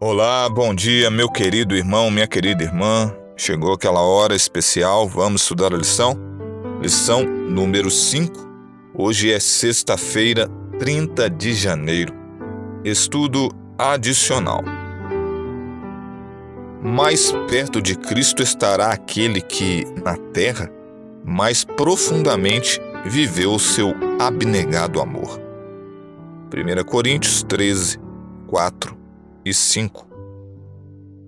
Olá, bom dia, meu querido irmão, minha querida irmã. Chegou aquela hora especial, vamos estudar a lição? Lição número 5. Hoje é sexta-feira, 30 de janeiro. Estudo adicional. Mais perto de Cristo estará aquele que, na terra, mais profundamente viveu o seu abnegado amor. 1 Coríntios 13, 4 e 5.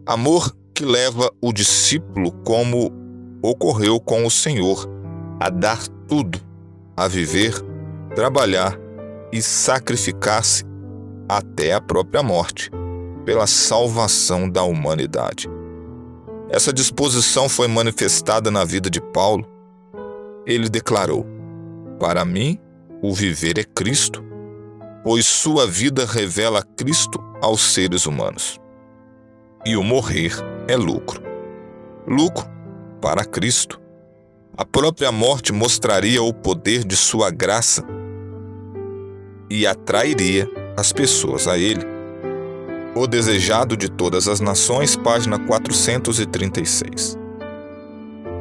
Amor que leva o discípulo, como ocorreu com o Senhor, a dar tudo, a viver, trabalhar e sacrificar-se até a própria morte, pela salvação da humanidade. Essa disposição foi manifestada na vida de Paulo. Ele declarou: "Para mim, o viver é Cristo, pois sua vida revela Cristo aos seres humanos. E o morrer é lucro. Lucro para Cristo. A própria morte mostraria o poder de sua graça e atrairia as pessoas a ele." O Desejado de Todas as Nações, página 436.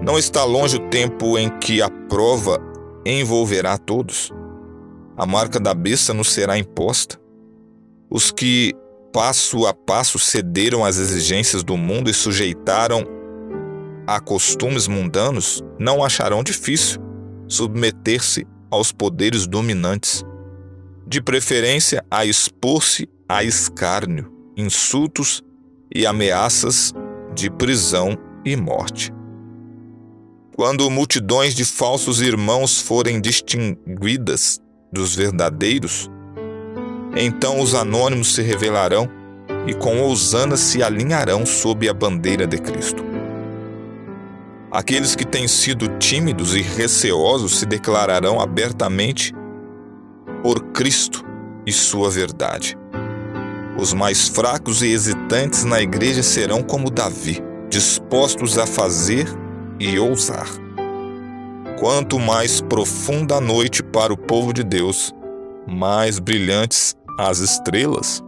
Não está longe o tempo em que a prova envolverá a todos. A marca da besta nos será imposta. Os que, passo a passo, cederam às exigências do mundo e sujeitaram a costumes mundanos, não acharão difícil submeter-se aos poderes dominantes, de preferência a expor-se a escárnio, insultos e ameaças de prisão e morte. Quando multidões de falsos irmãos forem distinguidas dos verdadeiros, então os anônimos se revelarão e com ousana se alinharão sob a bandeira de Cristo. Aqueles que têm sido tímidos e receosos se declararão abertamente por Cristo e sua verdade. Os mais fracos e hesitantes na igreja serão como Davi, dispostos a fazer e ousar. Quanto mais profunda a noite para o povo de Deus, mais brilhantes as estrelas.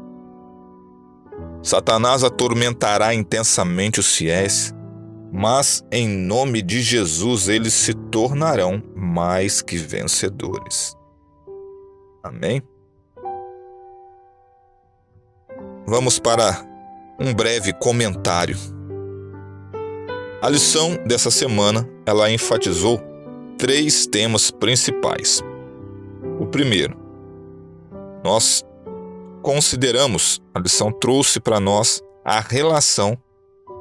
Satanás atormentará intensamente os fiéis, mas em nome de Jesus eles se tornarão mais que vencedores. Amém? Vamos para um breve comentário. A lição dessa semana, ela enfatizou 3 temas principais. O primeiro, nós consideramos, a lição trouxe para nós a relação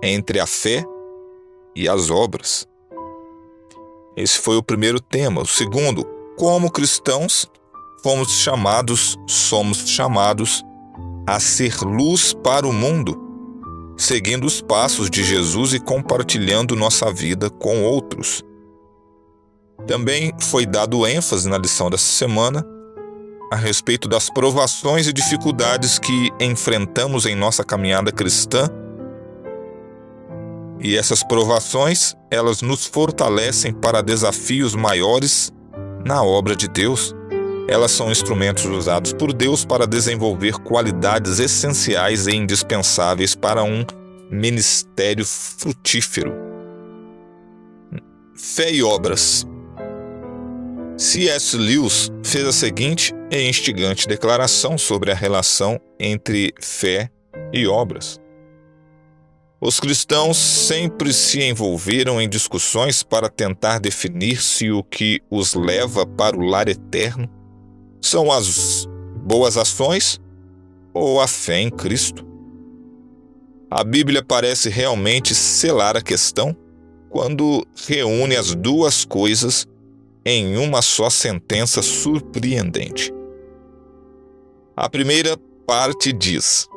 entre a fé e as obras. Esse foi o primeiro tema. O segundo, como cristãos, somos chamados a ser luz para o mundo, seguindo os passos de Jesus e compartilhando nossa vida com outros. Também foi dado ênfase na lição dessa semana a respeito das provações e dificuldades que enfrentamos em nossa caminhada cristã. E essas provações, elas nos fortalecem para desafios maiores na obra de Deus. Elas são instrumentos usados por Deus para desenvolver qualidades essenciais e indispensáveis para um ministério frutífero. Fé e obras. C.S. Lewis fez a seguinte e instigante declaração sobre a relação entre fé e obras. Os cristãos sempre se envolveram em discussões para tentar definir se o que os leva para o lar eterno são as boas ações ou a fé em Cristo. A Bíblia parece realmente selar a questão quando reúne as duas coisas em uma só sentença surpreendente. A primeira parte diz: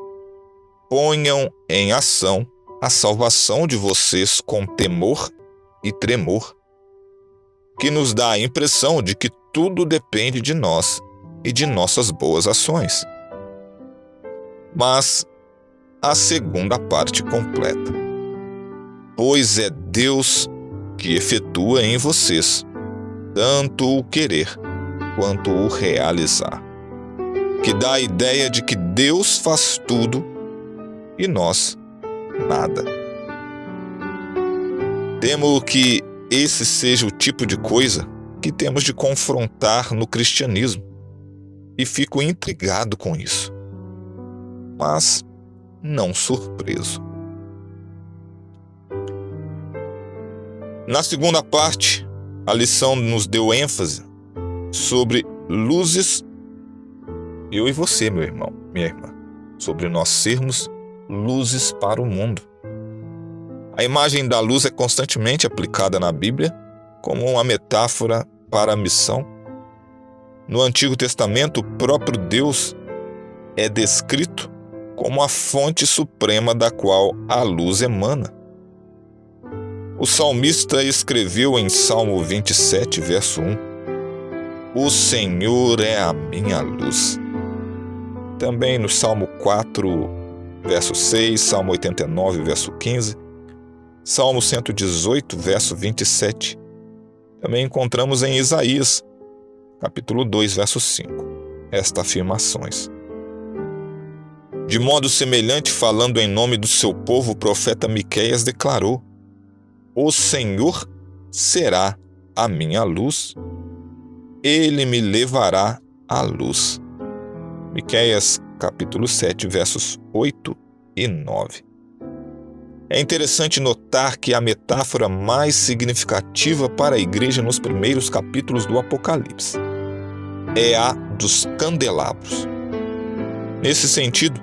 ponham em ação a salvação de vocês com temor e tremor, que nos dá a impressão de que tudo depende de nós e de nossas boas ações. Mas a segunda parte completa: pois é Deus que efetua em vocês tanto o querer quanto o realizar, que dá a ideia de que Deus faz tudo e nós nada. Temo que esse seja o tipo de coisa que temos de confrontar no cristianismo e fico intrigado com isso, mas não surpreso. Na segunda parte, a lição nos deu ênfase sobre luzes, eu e você, meu irmão, minha irmã, sobre nós sermos luzes para o mundo. A imagem da luz é constantemente aplicada na Bíblia como uma metáfora para a missão. No Antigo Testamento, o próprio Deus é descrito como a fonte suprema da qual a luz emana. O salmista escreveu em Salmo 27, verso 1, "O Senhor é a minha luz." Também no Salmo 4, verso 6, Salmo 89, verso 15, Salmo 118, verso 27. Também encontramos em Isaías, capítulo 2, verso 5, estas afirmações. De modo semelhante, falando em nome do seu povo, o profeta Miqueias declarou: "O Senhor será a minha luz, ele me levará à luz." Miqueias, capítulo 7, versos 8 e 9. É interessante notar que a metáfora mais significativa para a igreja nos primeiros capítulos do Apocalipse é a dos candelabros. Nesse sentido,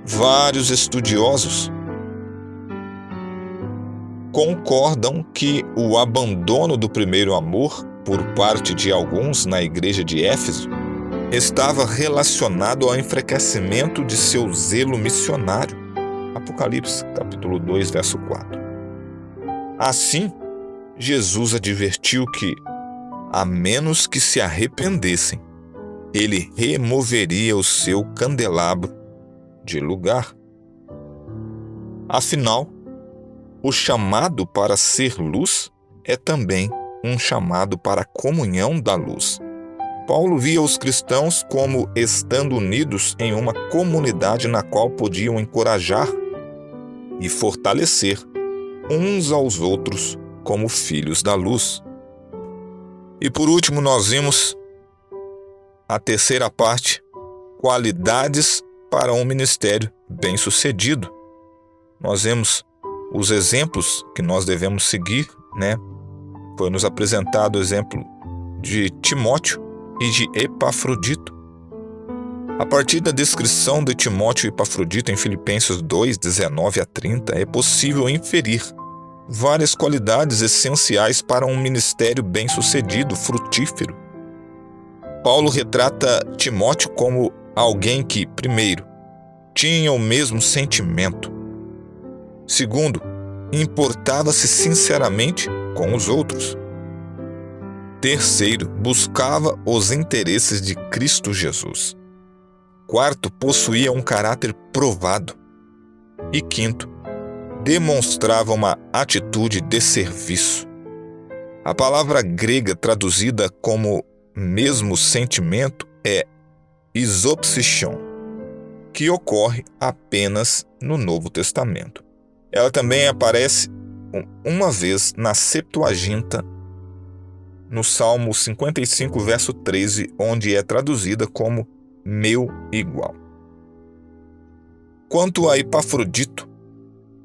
vários estudiosos concordam que o abandono do primeiro amor por parte de alguns na igreja de Éfeso estava relacionado ao enfraquecimento de seu zelo missionário. Apocalipse, capítulo 2, verso 4. Assim, Jesus advertiu que, a menos que se arrependessem, ele removeria o seu candelabro de lugar. Afinal, o chamado para ser luz é também um chamado para a comunhão da luz. Paulo via os cristãos como estando unidos em uma comunidade na qual podiam encorajar e fortalecer uns aos outros como filhos da luz. E por último, nós vimos a terceira parte, qualidades para um ministério bem-sucedido. Nós vemos os exemplos que nós devemos seguir, Foi nos apresentado o exemplo de Timóteo e de Epafrodito. A partir da descrição de Timóteo e Epafrodito em Filipenses 2, 19 a 30, é possível inferir várias qualidades essenciais para um ministério bem-sucedido, frutífero. Paulo retrata Timóteo como alguém que, primeiro, tinha o mesmo sentimento. Segundo, importava-se sinceramente com os outros. Terceiro, buscava os interesses de Cristo Jesus. Quarto, possuía um caráter provado. E quinto, demonstrava uma atitude de serviço. A palavra grega traduzida como mesmo sentimento é isopsichon, que ocorre apenas no Novo Testamento. Ela também aparece uma vez na Septuaginta, no Salmo 55, verso 13, onde é traduzida como meu igual. Quanto a Epafrodito,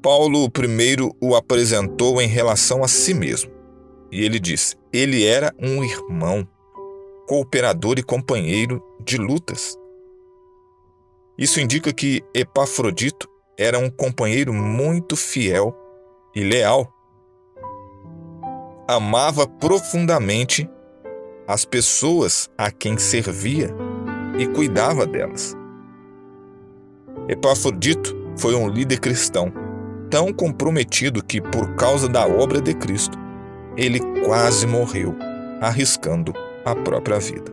Paulo primeiro o apresentou em relação a si mesmo. E ele disse: ele era um irmão, cooperador e companheiro de lutas. Isso indica que Epafrodito era um companheiro muito fiel e leal. Amava profundamente as pessoas a quem servia e cuidava delas. Epafrodito foi um líder cristão tão comprometido que, por causa da obra de Cristo, ele quase morreu, arriscando a própria vida.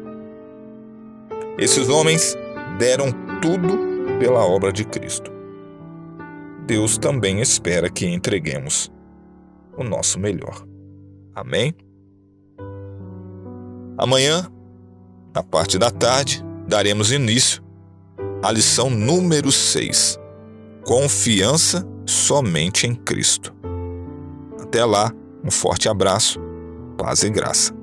Esses homens deram tudo pela obra de Cristo. Deus também espera que entreguemos o nosso melhor. Amém? Amanhã, na parte da tarde, daremos início à lição número 6, confiança somente em Cristo. Até lá, um forte abraço, paz e graça.